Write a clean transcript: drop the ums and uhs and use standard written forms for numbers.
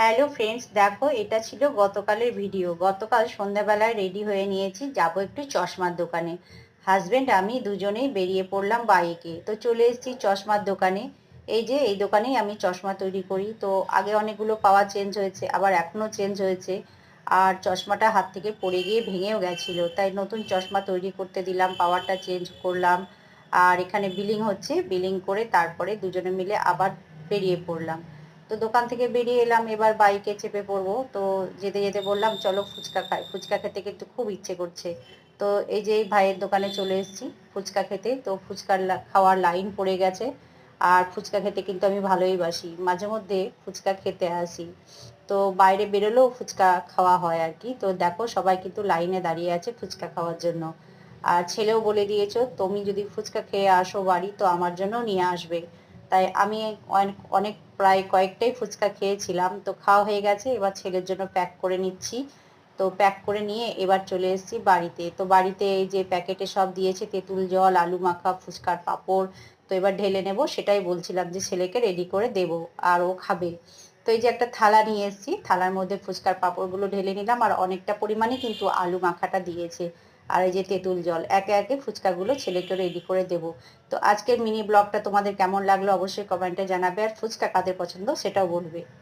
Hello friends, দেখো এটা ছিল গতকালের ভিডিও। গতকাল সন্ধ্যাবেলায় রেডি হয়ে নিয়েছি, যাব একটু চশমার দোকানে। হাজবেন্ড আমি দুজনেই বেরিয়ে পড়লাম বাইকে। তো চলে এসেছি চশমার দোকানে। এই যে এই দোকানেই আমি চশমা তৈরি করি। তো আগে অনেকগুলো পাওয়ার চেঞ্জ হয়েছে, আবার এখনও চেঞ্জ হয়েছে। আর চশমাটা হাত থেকে পড়ে গিয়ে ভেঙেও গেছিলো, তাই নতুন চশমা তৈরি করতে দিলাম, পাওয়ারটা চেঞ্জ করলাম। আর এখানে বিলিং হচ্ছে, বিলিং করে তারপরে দুজনে মিলে আবার বেরিয়ে পড়লাম। তো দোকান থেকে বেরিয়ে এলাম, এবার বাইকে চেপে পড়বো। তো যেতে যেতে বললাম চলো ফুচকা খাই, ফুচকা খেতে কিন্তু খুব ইচ্ছে করছে। তো এই যে এই ভাইয়ের দোকানে চলে এসেছি ফুচকা খেতে। তো ফুচকার খাওয়ার লাইন পড়ে গেছে। আর ফুচকা খেতে কিন্তু আমি ভালোই বাসি, মাঝে মধ্যে ফুচকা খেতে আসি। তো বাইরে বেরোলেও ফুচকা খাওয়া হয় আর কি। তো দেখো সবাই কিন্তু লাইনে দাঁড়িয়ে আছে ফুচকা খাওয়ার জন্য। আর ছেলেও বলে দিয়েছো তুমি যদি ফুচকা খেয়ে আসো বাড়ি তো আমার জন্য নিয়ে আসবে। তাই আমি অনেক অনেক প্রায় কয়েকটাই ফুচকা খেয়েছিলাম, তো খাওয়া হয়ে গেছে। এবার ছেলের জন্য প্যাক করে নিচ্ছি। তো প্যাক করে নিয়ে এবার চলে এসেছি বাড়িতে। তো বাড়িতে এই যে প্যাকেটে সব দিয়েছে, তেঁতুল জল, আলু মাখা, ফুচকার পাঁপড়। তো এবার ঢেলে নেব, সেটাই বলছিলাম যে ছেলেকে রেডি করে দেব, আর ও খাবে। তো এই যে একটা থালা নিয়ে এসেছি, থালার মধ্যে ফুচকার পাঁপড়গুলো ঢেলে নিলাম, আর অনেকটা পরিমাণে কিন্তু আলু মাখাটা দিয়েছে। আর এই যে তেঁতুল জল, একে একে ফুচকাগুলো ছেলেকে রেডি করে দেব। তো আজকের মিনি ব্লগটা তোমাদের কেমন লাগলো অবশ্যই কমেন্টে জানাবে, আর ফুচকা কাদের পছন্দ সেটাও বলবে।